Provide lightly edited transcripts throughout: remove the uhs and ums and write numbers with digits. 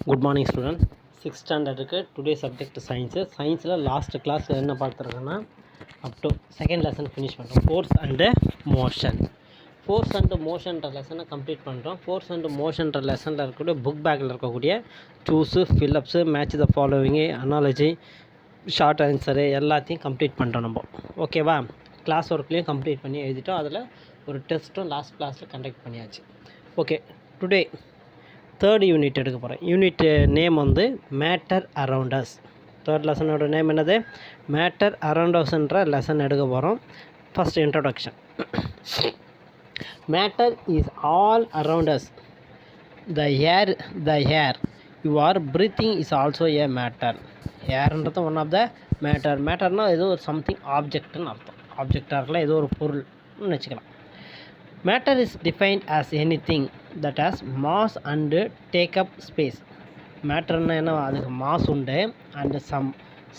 Good morning student. Sixth ஸ்டாண்டர்டுக்கு today subject science. சயின்ஸில் last class என்ன பார்த்துருக்கோன்னா up to second lesson finish பண்ணுறோம். Force and motion. Force and மோஷன்ற லெசனை கம்ப்ளீட் பண்ணுறோம். ஃபோர்ஸ் அண்டு மோஷன்ற லெசனில் இருக்கக்கூடிய புக் பேக்கில் இருக்கக்கூடிய choose, fill ups, match the following, analogy, short answer எல்லாத்தையும் கம்ப்ளீட் பண்ணுறோம் நம்ம. ஓகேவா? கிளாஸ் ஒர்க்லேயும் கம்ப்ளீட் பண்ணி எழுதிட்டோம். அதில் ஒரு டெஸ்ட்டும் லாஸ்ட் கிளாஸில் கண்டக்ட் பண்ணியாச்சு. ஓகே, டுடே தேர்ட் யூனிட் எடுக்க போகிறேன். யூனிட் நேம் வந்து மேட்டர் அரவுண்ட் அஸ். தேர்ட் லெசனோட நேம் என்னது? மேட்டர் அரவுண்ட் அஸ்ன்ற லெசன் எடுக்க போகிறோம். First introduction. Matter is all around us. The air you are breathing is also a matter. ஏர்ன்றது ஒன் ஆஃப் த மேட்டர். மேட்டர்னால் ஏதோ ஒரு சம்திங் ஆப்ஜெக்ட்னு அர்த்தம். ஆப்ஜெக்டாக இருக்கலாம், ஏதோ ஒரு பொருள்னு வச்சுக்கலாம். Matter is defined as anything that has mass and take up space. மேட்டர்னா என்ன? அதுக்கு மாஸ் உண்டு அண்டு சம்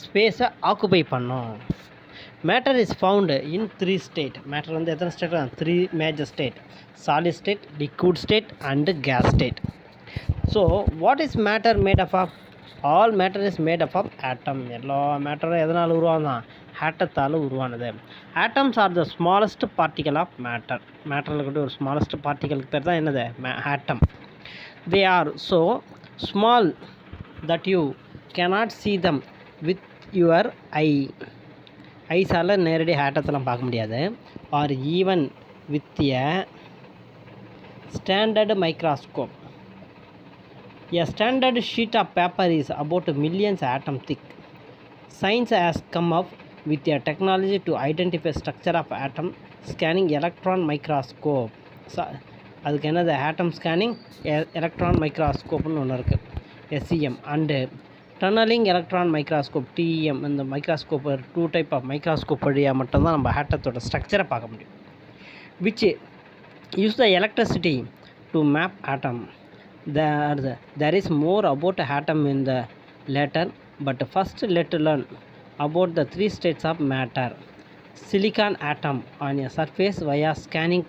ஸ்பேஸை ஆக்குபை பண்ணோம். Matter is found in 3 state. Matter வந்து எத்தனை state? 3 major state: solid state, liquid state and gas state. So what is matter made up of? All matter is made up of atom. எல்லா மேட்டரும் எதனால் உருவாதான்? ஆட்டத்தால் உருவானது. Atoms are the smallest particle of matter. மேட்டரில் இருக்கக்கூடிய ஒரு smallest பார்ட்டிகளுக்கு பேர் தான் என்னது? Atom. They are so small that you cannot see them with your ஐ. ஐஸால் நேரடி ஆட்டத்தெல்லாம் பார்க்க முடியாது. R even with a standard microscope. A standard sheet of paper is about millions atom thick. Science has come up with a technology to identify structure of atom scanning electron microscope. அதுக்கு என்னது? ஆட்டம் scanning electron மைக்ராஸ்கோப்னு ஒன்று இருக்குது, SEM, and tunnelling electron microscope, TEM. இந்த microscope 2 type of microscope வழியாக மட்டும்தான் நம்ம ஆட்டத்தோட ஸ்ட்ரக்சரை பார்க்க முடியும். which use the electricity to map atom. There is more about atom in the later, but first let's learn about the 3 states of matter. Silicon atom on a surface via scanning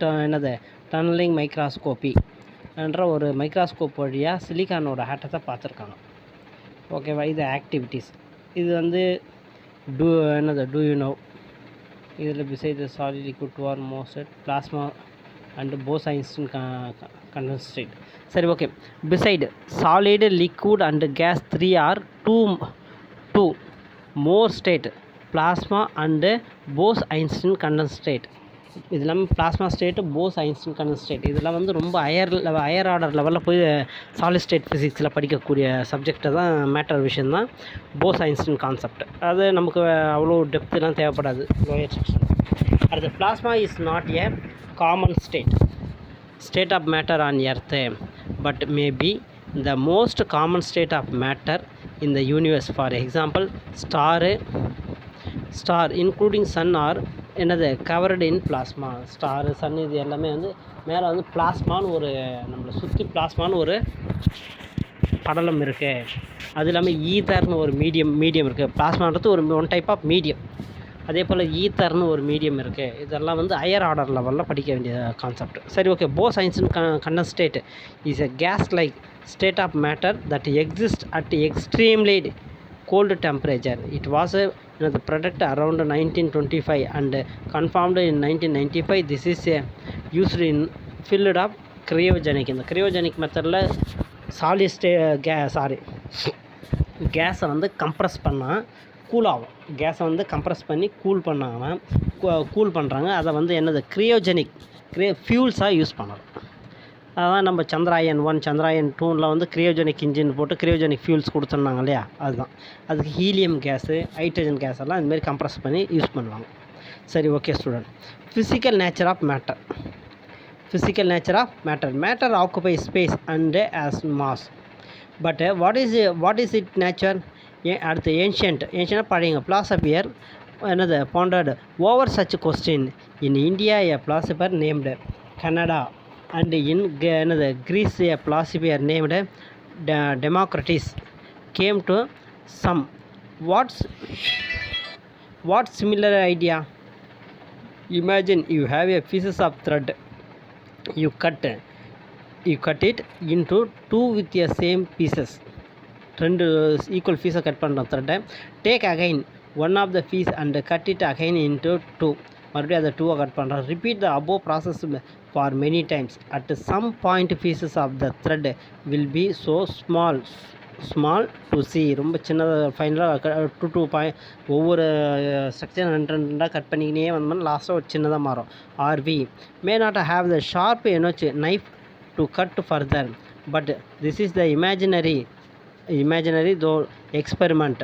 tunneling microscopy என்ற ஒரு microscope வழியாக சிலிக்கானோட ஆட்டத்தை பார்த்துருக்காங்க. ஓகேவா? இது activities. இது வந்து do you know. இதில் பிசைட் சாலிட், லிக்விட், வார், மோஸ்ட், பிளாஸ்மா அண்டு போஸ்-ஐன்ஸ்டீன் கண்டென்சேட். சரி, okay. Beside solid, liquid and gas 3 are 2 more state: plasma and Bose Einstein condensate. இது இல்லாமல் பிளாஸ்மா ஸ்டேட்டு, போஸ்-ஐன்ஸ்டீன் கண்டென்சேட் இதெல்லாம் வந்து ரொம்ப ஹையர் ஆர்டர் லெவலில் போய் சாலிட் ஸ்டேட் ஃபிசிக்ஸில் படிக்கக்கூடிய சப்ஜெக்டை தான் மேட்டர் விஷயம் தான் போஸ்-ஐன்ஸ்டீன் கான்செப்ட். அது நமக்கு அவ்வளோ டெப்த்துலாம் தேவைப்படாது, லோயர் செக்ஷன். அடுத்து, plasma is not a common state of matter on earth, but may be the most common state of matter in the universe. For example, star including sun are என்னது covered in plasma. Star, sun இது எல்லாமே வந்து மேலே வந்து பிளாஸ்மான்னு ஒரு நம்மளை சுற்றி பிளாஸ்மான்னு ஒரு படலம் இருக்குது. அது இல்லாமல் ஈத்தர்னு ஒரு மீடியம் இருக்குது. பிளாஸ்மான்றது ஒரு ஒன் டைப் ஆஃப் மீடியம். அதே போல் ஈத்தர்னு ஒரு மீடியம் இருக்குது. இதெல்லாம் வந்து ஹையர் ஆர்டர் லெவலில் படிக்க வேண்டிய கான்செப்ட். சரி, okay. Bose Einstein condensate is a gas like state of matter that exist at extremely cold temperature. It was the product around 1925 and confirmed in 1995. This is used in field of cryogenic. இந்த cryogenic மெத்தடில் solid கேஸை வந்து compress பண்ணால் cool ஆகும். கேஸை வந்து compress பண்ணி cool பண்ணுறாங்க. அதை வந்து என்னது? கிரியோஜெனிக் ஃபியூல்ஸாக யூஸ் பண்ணலாம். அதான் நம்ம சந்திராயன் 1, சந்திராயன் 2ல வந்து கிரியோஜெனிக் இன்ஜின் போட்டு கிரியோஜெனிக் ஃபியூல்ஸ் கொடுத்துருந்தாங்க இல்லையா? அதுதான். அதுக்கு ஹீலியம் கேஸு, ஹைட்ரஜன் கேஸ் எல்லாம் இதுமாரி கம்ப்ரஸ் பண்ணி யூஸ் பண்ணுவாங்க. சரி, okay student. Physical nature of matter. Matter occupy space and has mass. But what is it nature? அடுத்து, ஏன்ஷியன்ட் பழையங்க பிலாசபியர் என்னது pondered over such question. In India a philosopher named Kanada and in என்னது Greece a philosopher named Democritus came to somewhat similar idea. Imagine you have a pieces of thread. You cut it into two with the same pieces. ரெண்டு equal பீஸை cut பண்ணுறோம் த்ரெட்டை. Take again one of the piece and cut it again into 2. மறுபடியும் அதை 2 cut பண்ணுறோம். Repeat the above process for many times. At some point pieces of the thread will be so small to see. ரொம்ப சின்னதாக ஃபைனலாக 2 point ஒவ்வொரு structure ரெண்டாக cut பண்ணிக்கினே வந்தோம்னா லாஸ்ட்டாக ஒரு சின்னதாக மாறும். Or we may not have the sharp knife to cut further, but this is the imaginary though experiment.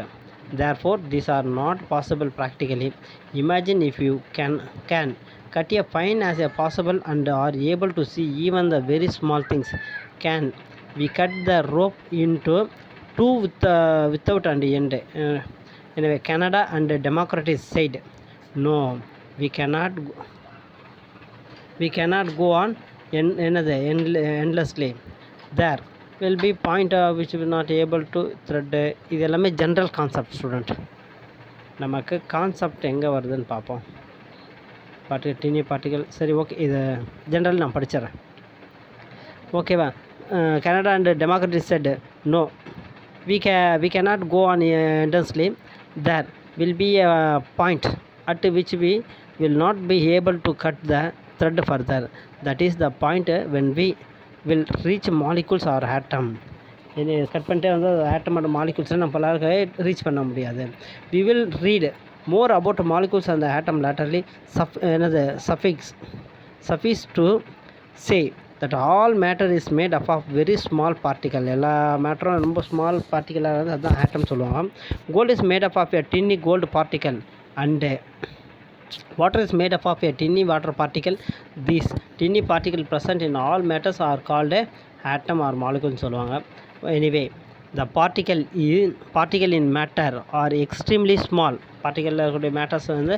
Therefore these are not possible practically. Imagine if you can cut a fine as a possible and are able to see even the very small things. Can we cut the rope into 2 without and end? Anyway, Canada and Democrats said no, we cannot go on endlessly. There will be point which will not able to thread. இது எல்லாமே general concept student. நமக்கு concept எங்கே வருதுன்னு பார்ப்போம். Tiny particle சரி okay, இது general நான் படிச்சிடறேன் ஓகேவா. Canada and democrats said no, we cannot go on endlessly. There will be a point at which we will not be able to cut the thread further. That is the point when we will reach molecules or atom. இது cut பண்ணிட்டே வந்து ஆட்டம் and மாலிகூல்ஸை நம்மளால reach பண்ண முடியாது. we will read more about molecules and the atom laterally. Suffice to say that all matter is made up of very small particle. எல்லா மேட்டரும் ரொம்ப small பார்ட்டிக்கலாக இருந்து அதுதான் ஆட்டம் சொல்லுவாங்க. gold is made up of a tiny gold particle and water is made up of a tiny water particle. These tiny particle present in all matters are called a atom or molecule சொல்லுவாங்க. Anyway, the particle in matter are extremely small. பார்ட்டிக்கலில் இருக்கக்கூடிய matters வந்து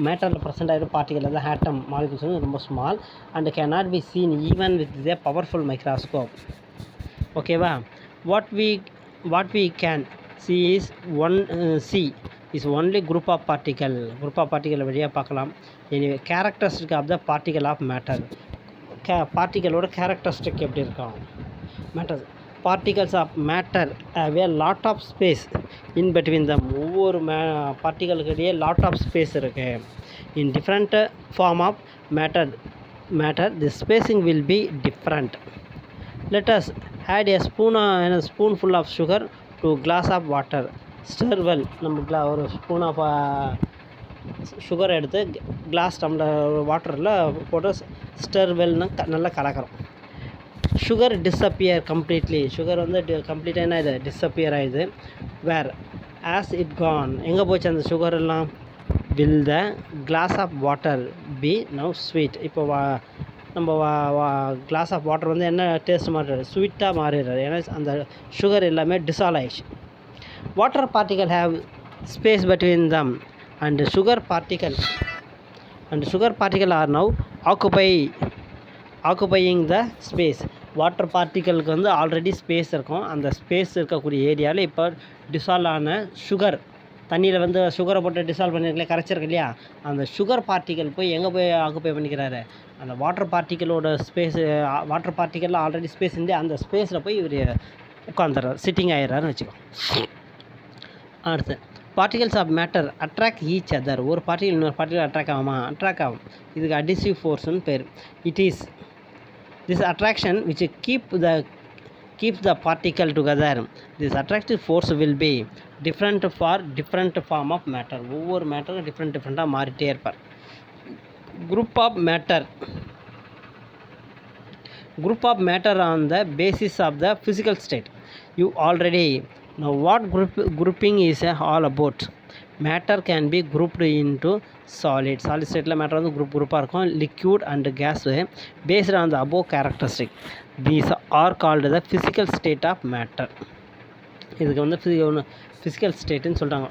மேட்டரில் present ஆகிற particle வந்து ஆட்டம் molecules வந்து ரொம்ப small and cannot be seen even with the powerful microscope. ஓகேவா. What we can see is only group of particle வழியாக பார்க்கலாம். Anyway characteristic of the particle of matter. பார்ட்டிக்கலோட கேரக்டரிஸ்டிக் எப்படி இருக்கும் matter. particles of matter have a lot of space in between them. ஒவ்வொரு பார்ட்டிகளுக்கு இடையே lot of space இருக்கு. in different form of matter the spacing will be different. Let us add a spoonful of sugar to glass of water. stir well. நம்ம ஒரு spoon of sugar எடுத்து glass tumbler வாட்டரில் போட்டு stir வெல்னு நல்லா கலக்கிறோம். Sugar disappear completely. Sugar வந்து கம்ப்ளீட்டாக என்ன இது டிஸப்பியர் ஆகிடுது. வேர் ஆஸ் இட் கான், எங்கே போச்சு அந்த சுகர் எல்லாம். Will the glass of water be now sweet. இப்போ நம்ம கிளாஸ் ஆஃப் வாட்டர் வந்து என்ன டேஸ்ட் மாறிடுறது, ஸ்வீட்டாக மாறிடுறது. ஏன்னா அந்த சுகர் எல்லாமே டிசால்வ் ஆயிடுச்சு. Water particle have space between them and sugar particle are now occupying the space. Water பார்ட்டிக்கலுக்கு வந்து ஆல்ரெடி ஸ்பேஸ் இருக்கும். அந்த ஸ்பேஸ் இருக்கக்கூடிய ஏரியாவில் இப்போ டிசால்வ் ஆன சுகர், தண்ணியில் வந்து சுகரை போட்டு டிசால்வ் பண்ணியிருக்கலையே, கரைச்சிருக்கு இல்லையா, அந்த சுகர் பார்ட்டிக்கல் போய் எங்கே போய் ஆக்குப்பை பண்ணிக்கிறாரு, அந்த வாட்டர் பார்ட்டிக்கலோட ஸ்பேஸு. வாட்டர் பார்ட்டிக்கலில் ஆல்ரெடி ஸ்பேஸ் இருந்து அந்த ஸ்பேஸில் போய் இவர் உட்காந்துறாரு, சிட்டிங் ஆகிடுறாருன்னு வச்சுக்கோ. அடுத்து particles of matter attract each other. ஒரு பார்ட்டிகல் இன்னொரு பார்ட்டிகல் அட்ராக்ட் ஆகும். இதுக்கு அடிசிவ் ஃபோர்ஸ்னு பேர். It is this attraction which keeps the particle together. This attractive force will be different for different form of matter. ஒவ்வொரு மேட்டரும் டிஃப்ரெண்ட்டாக மாறிட்டே இருப்பார். group of matter on the basis of the physical state. You already know what grouping is all about. Matter can be grouped into solid stateல matter வந்து குரூப்பாக இருக்கும். liquid and gas based on the above characteristic. These are called the physical state of matter. இதுக்கு வந்து physical stateன்னு சொல்கிறாங்க.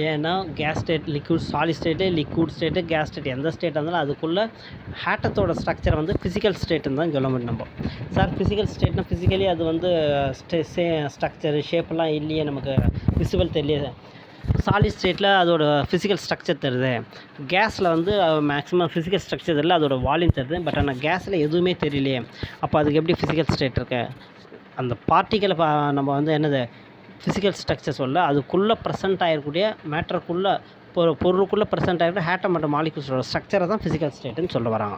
ஏன்னா gas state, solid state, gas state எந்த ஸ்டேட் இருந்தாலும் அதுக்குள்ளே ஆட்டத்தோட ஸ்ட்ரக்சர் வந்து ஃபிசிக்கல் ஸ்டேட்டுன்னு தான் சொல்ல முடியும். நம்ம சார் ஃபிசிக்கல் ஸ்டேட்னா ஃபிசிக்கலி அது வந்து ஸ்ட்ரக்சரு ஷேப்பெல்லாம் இல்லையே, நமக்கு விசிபிள் தெரியல. சாலிட் ஸ்டேட்டில் அதோட ஃபிசிக்கல் ஸ்ட்ரக்சர் தருது. கேஸில் வந்து மேக்ஸிமம் ஃபிசிக்கல் ஸ்ட்ரக்சர் தெரியல, அதோட வால்யூம் தருது. பட் ஆனால் கேஸில் எதுவுமே தெரியலையே, அப்போ அதுக்கு எப்படி ஃபிசிக்கல் ஸ்டேட் இருக்கு. அந்த பார்ட்டிக்கலை நம்ம வந்து என்னது ஃபிசிக்கல் ஸ்ட்ரக்சர் சொல்ல அதுக்குள்ளே ப்ரெசென்ட் ஆகிருக்கக்கூடிய மேட்டருக்குள்ளே பொருளுக்குள்ளே ப்ரெசென்ட் ஆகிருக்கிற ஆட்டம் மற்றும் மாலிகுல்ஸோட ஸ்ட்ரக்சரை தான் ஃபிசிக்கல் ஸ்டேட்டுன்னு சொல்ல வராங்க.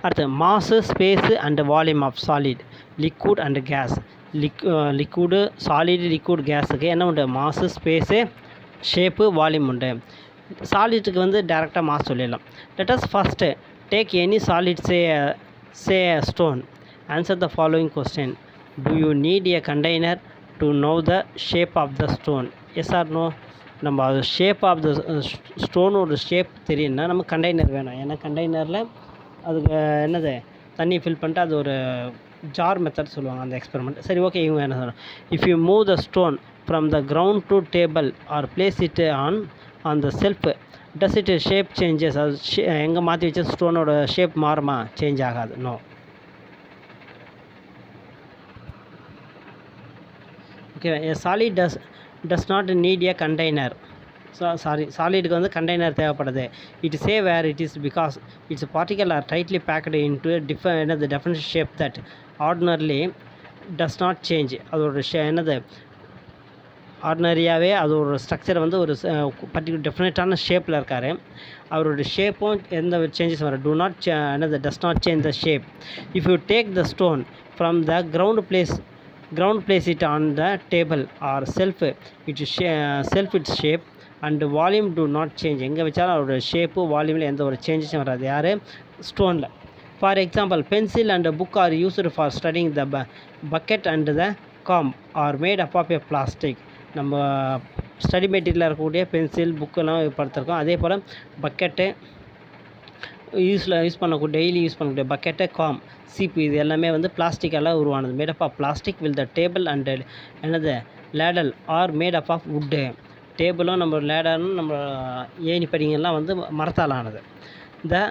அடுத்து mass, space and volume of solid, liquid and gas. Liquid, solid, liquid, கேஸுக்கு என்ன உண்டு? மாஸு, ஸ்பேஸு, ஷேப்பு, வால்யூம் உண்டு. சாலிட்டுக்கு வந்து டேரெக்டாக மாஸ் சொல்லிடலாம். Let us first take any solid, say stone. Answer the following question. Do you need a container to know the shape of the stone? Yes or no? நம்ம அது shape of the ஸ்டோனோட shape தெரியும்னா நம்ம container வேணும். ஏன்னா கண்டெய்னரில் அதுக்கு என்னது தண்ணி ஃபில் பண்ணிட்டு அது ஒரு ஜார் மெத்தட் சொல்லுவாங்க அந்த எக்ஸ்பெரிமெண்ட். சரி, ஓகே. இவங்க என்ன சொல்கிறாங்க? If you move the stone from the ground to table or place it on the shelf, does it shape changes? அது எங்கே மாற்றி வச்ச ஸ்டோனோட ஷேப் மாறுமா? சேஞ்ச் ஆகாது. No. Okay. A solid does not need a container. சாலிடுக்கு வந்து container தேவைப்படுது. It say where it is because its particle are tightly packed into என்னது definite shape that ordinarily does not change. அதோட என்னது ஆர்டினரியாகவே அதோட structure வந்து ஒரு பர்டிகுலர் டெஃபினட்டான ஷேப்பில் இருக்கார். அவரோட ஷேப்பும் எந்த சேஞ்சஸ் வர டூ நாட் என்னது டஸ் not change the shape. If you take the stone from the ground place it on the table or self its shape and volume do not change. எங்கே வச்சாலும் அவரோட ஷேப்பு வால்யூமில் எந்த ஒரு சேஞ்சஸும் வராது. யார்? ஸ்டோனில். For example, pencil and book are used for studying. The bucket and the comb are made up of a plastic. நம்ம ஸ்டடி மெட்டீரியலில் இருக்கக்கூடிய பென்சில் புக்கெல்லாம் படுத்திருக்கோம். அதே போல் பக்கெட்டு யூஸ் பண்ணக்கூடிய டெய்லி யூஸ் பண்ணக்கூடிய பக்கெட்டு, காம், சீப்பு, இது எல்லாமே வந்து பிளாஸ்டிக்கால் உருவானது. Made up of plastic. Will the table and என்னது ladle are made up of wood. டேபிளும் நம்ம லேடரும் நம்ம ஏணி படிங்கெல்லாம் வந்து மரத்தால் ஆனது. த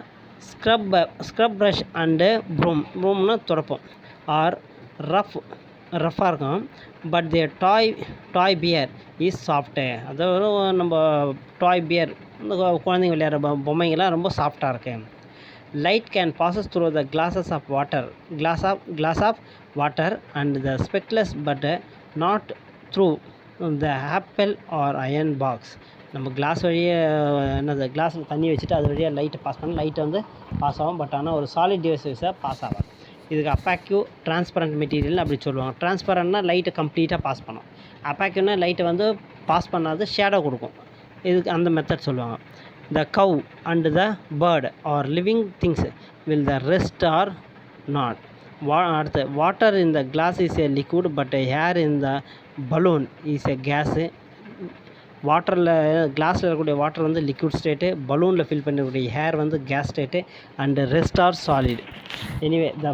ஸ்க்ரப் ப்ரஷ் அண்டு ப்ரூம்னா துடைப்போம் ஆர் ரஃப்பாக இருக்கும். But the toy bear is soft. அதாவது நம்ம டாய் பியர் இந்த குழந்தைங்க விளையாடுற பொம்மைங்கள்லாம் ரொம்ப சாஃப்டாக இருக்கு. Light can bosses through the glass of water and the speckless but not through the apple or iron box. நம்ம கிளாஸ் வழியே என்னது கிளாஸில் தண்ணி வச்சுட்டு அது வழியாக லைட்டை பாஸ் பண்ணி லைட்டை வந்து பாஸ் ஆகும். பட் ஆனால் ஒரு சாலிட் டிவைஸை பாஸ் ஆகாது. இதுக்கு அப்பாக்யூ டிரான்ஸ்பரண்ட் மெட்டீரியல் அப்படி சொல்லுவாங்க. டிரான்ஸ்பரண்ட்னா லைட்டை கம்ப்ளீட்டாக பாஸ் பண்ணும். அப்பாக்யூனா லைட்டை வந்து பாஸ் பண்ணாது, ஷேடோ கொடுக்கும். இதுக்கு அந்த மெத்தட் சொல்லுவாங்க. The cow and the bird are living things. Will the rest or not? அடுத்து, water in the glass is a liquid but air in the balloon is a gas. வாட்டரில் கிளாஸில் இருக்கக்கூடிய water வந்து liquid state, பலூனில் fill பண்ணக்கூடிய air வந்து gas state, and rest are solid. Anyway the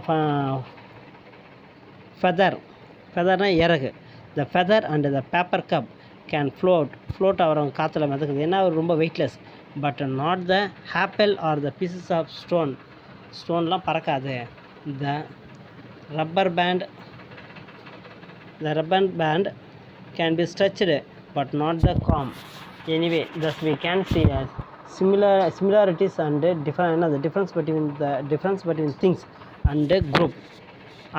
ஃபெதர்னால் இறகு. The feather and the paper cup can float ஆகிறவங்க காற்றுல மிதக்குது. ஏன்னா அவர் ரொம்ப weightless. But not the apple or the pieces of ஸ்டோன்லாம் பறக்காது. The rubber band can be stretched but not the calm. Anyway, thus we can see as similarities and the difference between things and group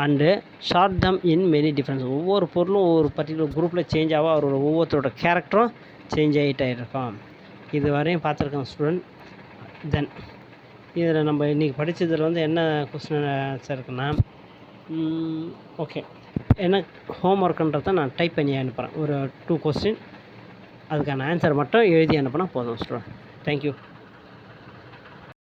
and short them in many difference. ஒவ்வொரு பொருளும் ஒவ்வொரு particular குரூப்பில் change ஆகும். அவரோட ஒவ்வொருத்தரோட கேரக்டரும் change ஆகிட்டே இருக்கும். இது வரையும் பார்த்துருக்கோம் ஸ்டூடெண்ட். தென் இதில் நம்ம இன்றைக்கி படித்ததில் வந்து என்ன கொஸ்டின் ஆன்சர் இருக்குன்னா, ஓகே, என்ன ஹோம் ஒர்க்குன்றதை நான் டைப் பண்ணி அனுப்புகிறேன். ஒரு 2 கொஸ்டின், அதுக்கான ஆன்சர் மட்டும் எழுதி அனுப்புனா போதும் ஸ்டூடெண்ட். தேங்க்யூ.